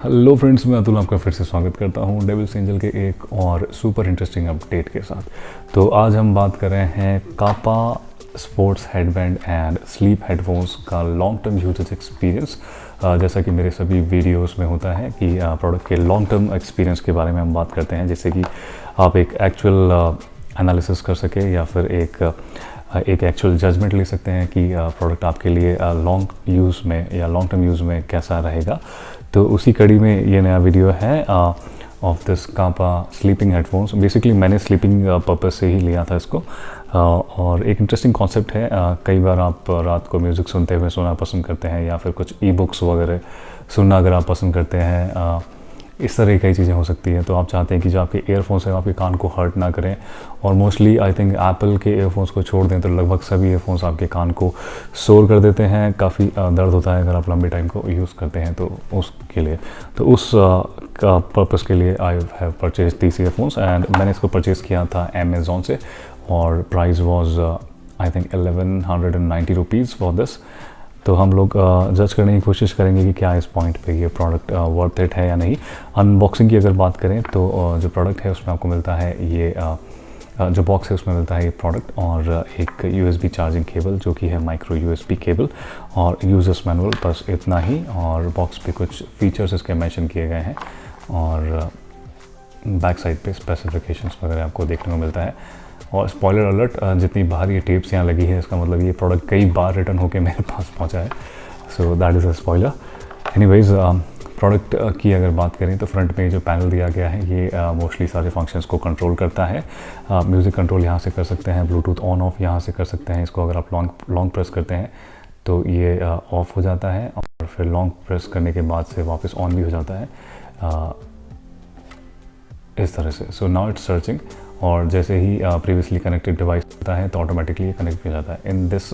Hello friends, मैं अतुल आपका फिर से स्वागत करता हूँ डेविल्स एंजल के एक और सुपर इंटरेस्टिंग अपडेट के साथ। तो आज हम बात कर रहे हैं कापा sports headband and sleep headphones का लॉन्ग टर्म यूजेज एक्सपीरियंस। जैसा कि मेरे सभी वीडियोस में होता है कि प्रोडक्ट के लॉन्ग टर्म एक्सपीरियंस के बारे में हम बात करते हैं, जिससे कि आप एक एक्चुअल एनालिसिस कर सके या फिर एक एक्चुअल जजमेंट ले सकते हैं कि प्रोडक्ट आपके लिए लॉन्ग यूज़ में या लॉन्ग टर्म यूज़ में कैसा रहेगा। तो उसी कड़ी में ये नया वीडियो है ऑफ दिस कापा स्लीपिंग हेडफोन्स। बेसिकली मैंने स्लीपिंग पर्पस से ही लिया था इसको, और एक इंटरेस्टिंग कॉन्सेप्ट है। कई बार आप रात को म्यूज़िक सुनते हुए सोना पसंद करते हैं या फिर कुछ ई बुक्स वगैरह सुनना अगर आप पसंद करते हैं, इस तरह की कई चीज़ें हो सकती हैं। तो आप चाहते हैं कि जो आपके ईयरफोन्स हैं आपके कान को हर्ट ना करें, और मोस्टली आई थिंक एप्पल के ईयरफोन्स को छोड़ दें तो लगभग सभी ईयरफोन्स आपके कान को शोर कर देते हैं। काफ़ी दर्द होता है अगर आप लंबे टाइम को यूज़ करते हैं। तो उसके लिए उस पर्पस के लिए I have purchase these earphones, and मैंने इसको परचेज़ किया था अमेज़ॉन से, और price was I think 1190 rupees for this. तो हम लोग जज करने की कोशिश करेंगे कि क्या इस पॉइंट पे ये प्रोडक्ट वर्थ इट है या नहीं। अनबॉक्सिंग की अगर बात करें तो जो प्रोडक्ट है उसमें आपको मिलता है ये जो बॉक्स है उसमें मिलता है ये प्रोडक्ट, और एक USB चार्जिंग केबल जो कि है माइक्रो USB केबल, और यूजर्स मैनुअल, बस इतना ही। और बॉक्स पे कुछ फीचर्स इसके मेंशन किए गए हैं, और बैक साइड पे स्पेसिफिकेशंस वगैरह आपको देखने को मिलता है। और स्पॉइलर अलर्ट, जितनी बाहर ये टेप्स यहाँ लगी है इसका मतलब ये प्रोडक्ट कई बार रिटर्न होकर मेरे पास पहुँचा है। So that is a spoiler. Anyways, product की अगर बात करें तो फ्रंट में जो पैनल दिया गया है ये मोस्टली सारे फंक्शंस को कंट्रोल करता है। म्यूज़िक कंट्रोल यहाँ से कर सकते हैं, ब्लूटूथ ऑन ऑफ यहाँ से कर सकते हैं। इसको अगर आप लॉन्ग प्रेस करते हैं तो ये ऑफ़ हो जाता है, और फिर लॉन्ग प्रेस करने के बाद से वापस ऑन भी हो जाता है इस तरह से। सो नाउ इट्स सर्चिंग, और जैसे ही प्रीवियसली कनेक्टेड डिवाइस होता है तो ऑटोमेटिकली कनेक्ट हो जाता है इन दिस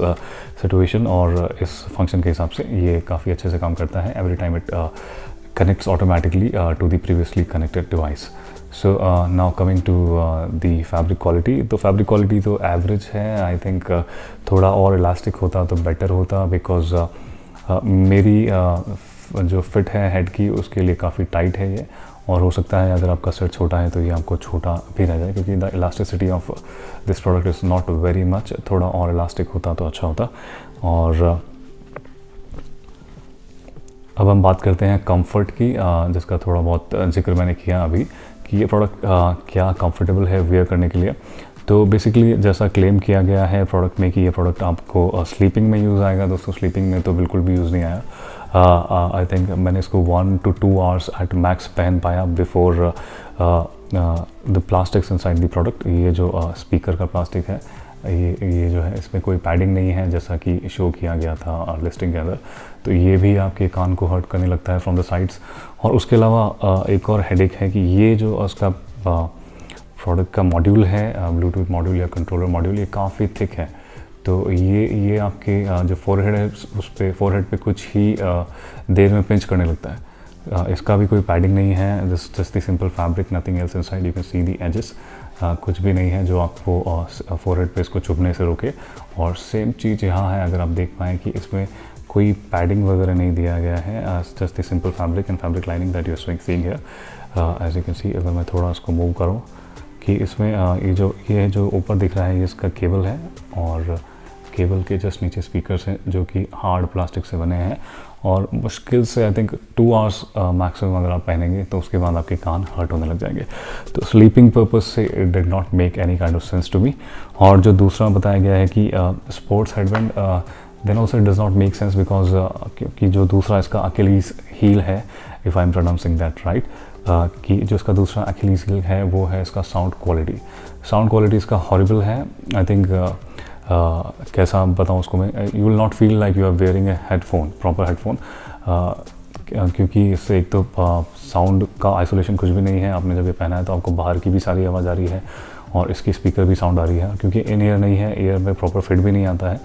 सिचुएशन। और इस फंक्शन के हिसाब से ये काफ़ी अच्छे से काम करता है। Every time it connects automatically to the previously connected device. So now coming to the fabric quality. तो फैब्रिक क्वालिटी तो एवरेज है। आई थिंक थोड़ा और इलास्टिक होता तो बेटर होता, बिकॉज मेरी जो फिट है हेड की उसके लिए काफ़ी टाइट है ये, और हो सकता है अगर आपका सेट छोटा है तो ये आपको छोटा भी रह जाए, क्योंकि the elasticity of this product is not very much. थोड़ा और इलास्टिक होता तो अच्छा होता। और अब हम बात करते हैं कंफर्ट की, जिसका थोड़ा बहुत जिक्र मैंने किया अभी कि ये प्रोडक्ट क्या कंफर्टेबल है वेयर करने के लिए। तो बेसिकली जैसा क्लेम किया गया है प्रोडक्ट में कि ये प्रोडक्ट आपको स्लीपिंग में यूज़ आएगा। दोस्तों, स्लीपिंग में तो बिल्कुल भी यूज़ नहीं आया। आई थिंक मैंने इसको 1 to 2 आवर्स एट मैक्स पहन पाया before the plastics inside the product. ये जो स्पीकर का प्लास्टिक है ये जो है इसमें कोई पैडिंग नहीं है, जैसा कि शो किया गया था लिस्टिंग के अंदर। तो ये भी आपके कान को हर्ट करने लगता है फ्रॉम द साइड्स। और उसके अलावा एक और हेडेक है कि ये जो उसका प्रोडक्ट का मॉड्यूल है, ब्लूटूथ मॉड्यूल या कंट्रोलर मॉड्यूल, ये काफ़ी थिक है। तो ये आपके जो फोरहेड है उस पर फोरहेड पे कुछ ही देर में पिंच करने लगता है। इसका भी कोई पैडिंग नहीं है, just the simple fabric, nothing else inside. You can see the edges, कुछ भी नहीं है जो आपको फोरहेड पे इसको चुभने से रोके। और सेम चीज़ यहाँ है, अगर आप देख पाएँ कि इसमें कोई पैडिंग वगैरह नहीं दिया गया है, just the simple fabric and fabric lining that you are seeing here. As you can see, अगर मैं थोड़ा इसको मूव करूँ कि इसमें ये जो ऊपर दिख रहा है ये इसका केबल है, और केबल के जस्ट नीचे स्पीकर्स हैं जो कि हार्ड प्लास्टिक से बने हैं। और मुश्किल से आई थिंक 2 आवर्स मैक्सिमम अगर आप पहनेंगे तो उसके बाद आपके कान हर्ट होने लग जाएंगे। तो स्लीपिंग पर्पस से it did not make any kind of sense to me. और जो दूसरा बताया गया है कि sports headband, then also it does not make sense, because क्योंकि जो दूसरा इसका अकेलीज हील है, if I am pronouncing that right, कि जो इसका दूसरा अकेलीज हील है वो है इसका साउंड क्वालिटी। साउंड क्वालिटी इसका हॉरिबल है। आई थिंक कैसा बताऊँ उसको मैं, you will not feel like you are wearing a headphone, proper headphone, क्योंकि इससे एक तो साउंड का आइसोलेशन कुछ भी नहीं है। आपने जब ये पहना है तो आपको बाहर की भी सारी आवाज़ आ रही है, और इसकी स्पीकर भी साउंड आ रही है, क्योंकि इन ईयर नहीं है, ईयर में प्रॉपर फिट भी नहीं आता है।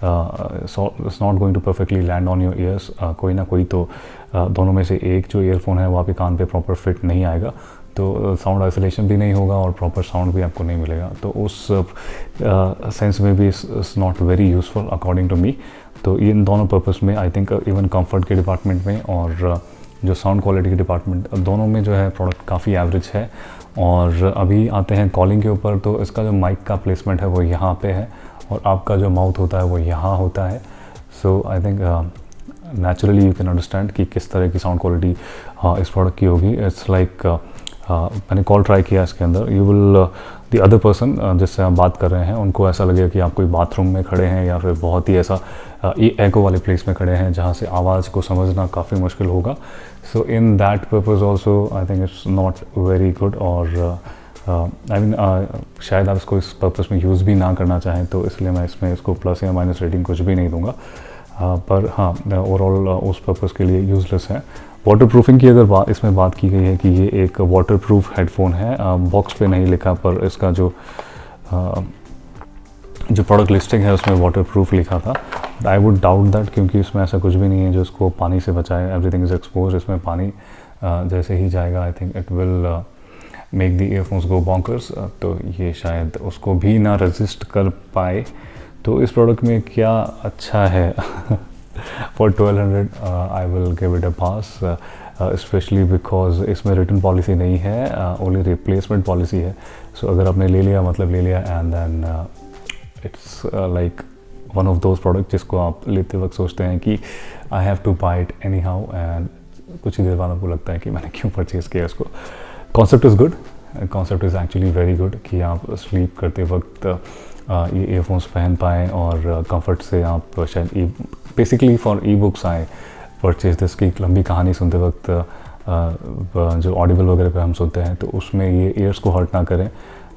It's not going to perfectly land on your ears. कोई ना कोई तो दोनों में से एक जो ईयरफोन है वो आपके कान पे प्रॉपर फिट नहीं आएगा, तो साउंड आइसोलेशन भी नहीं होगा और प्रॉपर साउंड भी आपको नहीं मिलेगा। तो उस सेंस में भी it's not very useful according to me. तो इन दोनों पर्पस में आई थिंक इवन कंफर्ट के डिपार्टमेंट में और जो साउंड क्वालिटी के डिपार्टमेंट, दोनों में जो है प्रोडक्ट काफ़ी एवरेज है। और अभी आते हैं कॉलिंग के ऊपर, तो इसका जो माइक का प्लेसमेंट है वो यहाँ पे है और आपका जो माउथ होता है वो यहाँ होता है। So I think naturally you can understand कि किस तरह की साउंड क्वालिटी इस प्रोडक्ट की होगी। इट्स लाइक मैंने कॉल ट्राई किया इसके अंदर, you will the other person जिससे आप बात कर रहे हैं उनको ऐसा लगेगा कि आप कोई बाथरूम में खड़े हैं या फिर बहुत ही ऐसा एको वाले प्लेस में खड़े हैं जहाँ से आवाज़ को समझना काफ़ी मुश्किल होगा। So in that purpose also I think it's not very good. और आई मीन शायद आप इसको इस पर्पज़ में यूज़ भी ना करना चाहें, तो इसलिए मैं इसमें इसको प्लस या माइनस रेटिंग कुछ भी नहीं दूंगा। पर हाँ, ओवरऑल उस पर्पज़ के लिए यूज़लेस है। वाटर प्रूफिंग की अगर इसमें बात की गई है कि ये एक वाटर प्रूफ हेडफोन है, बॉक्स पे नहीं लिखा, पर इसका जो प्रोडक्ट लिस्टिंग है उसमें वाटर प्रूफ लिखा था। आई वुड डाउट दैट, क्योंकि इसमें ऐसा कुछ भी नहीं है जो इसको पानी से बचाए। Everything is expose. इसमें पानी जैसे ही जाएगा I think it will make the earphones go bonkers, तो ये शायद उसको भी ना रेजिस्ट कर पाए। तो इस प्रोडक्ट में क्या अच्छा है for 1200 I will give it a pass, specially because इसमें रिटर्न पॉलिसी नहीं है, ओनली रिप्लेसमेंट पॉलिसी है। सो अगर आपने ले लिया मतलब ले लिया, and then it's like one of those product जिसको आप लेते वक्त सोचते हैं कि I have to buy it anyhow, and कुछ ही देर बाद आपको लगता है कि मैंने क्यों परचेज़ किया इसको। Concept is good, concept is actually very good कि आप स्लीप करते वक्त ये ईयरफोन्स पहन पाएँ और कंफर्ट से आप शायद बेसिकली फॉर ई बुक्स आए परचेज दिस की लंबी कहानी सुनते वक्त जो ऑडिबल वगैरह पे हम सुनते हैं, तो उसमें ये ईयर्स को हर्ट ना करें,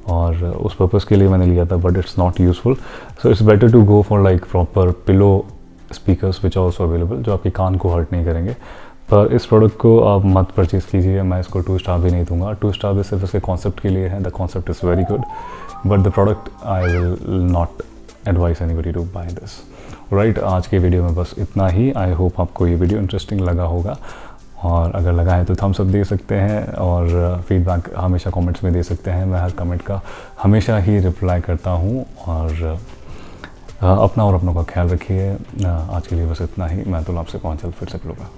और उस पर्पज़ के लिए मैंने लिया था, but it's not useful. So it's better to go for like proper pillow speakers which are also available, जो आपके कान को हर्ट नहीं करेंगे। पर इस प्रोडक्ट को आप मत परचेज़ कीजिए, मैं इसको 2 स्टार भी नहीं दूंगा। 2 स्टार भी सिर्फ इसके कॉन्सेप्ट के लिए है, the concept is very good, but the product I will not advise anybody to buy this. Right, आज के वीडियो में बस इतना ही। आई होप आपको ये वीडियो इंटरेस्टिंग लगा होगा, और अगर लगा है तो थम्स अप दे सकते हैं, और फीडबैक हमेशा कमेंट्स में दे सकते हैं। मैं हर कमेंट का हमेशा ही रिप्लाई करता हूँ। और अपना और अपनों का ख्याल रखिए। आज के लिए बस इतना ही। मैं तो आपसे पहुँच जल्द फिर से मिलूंगा।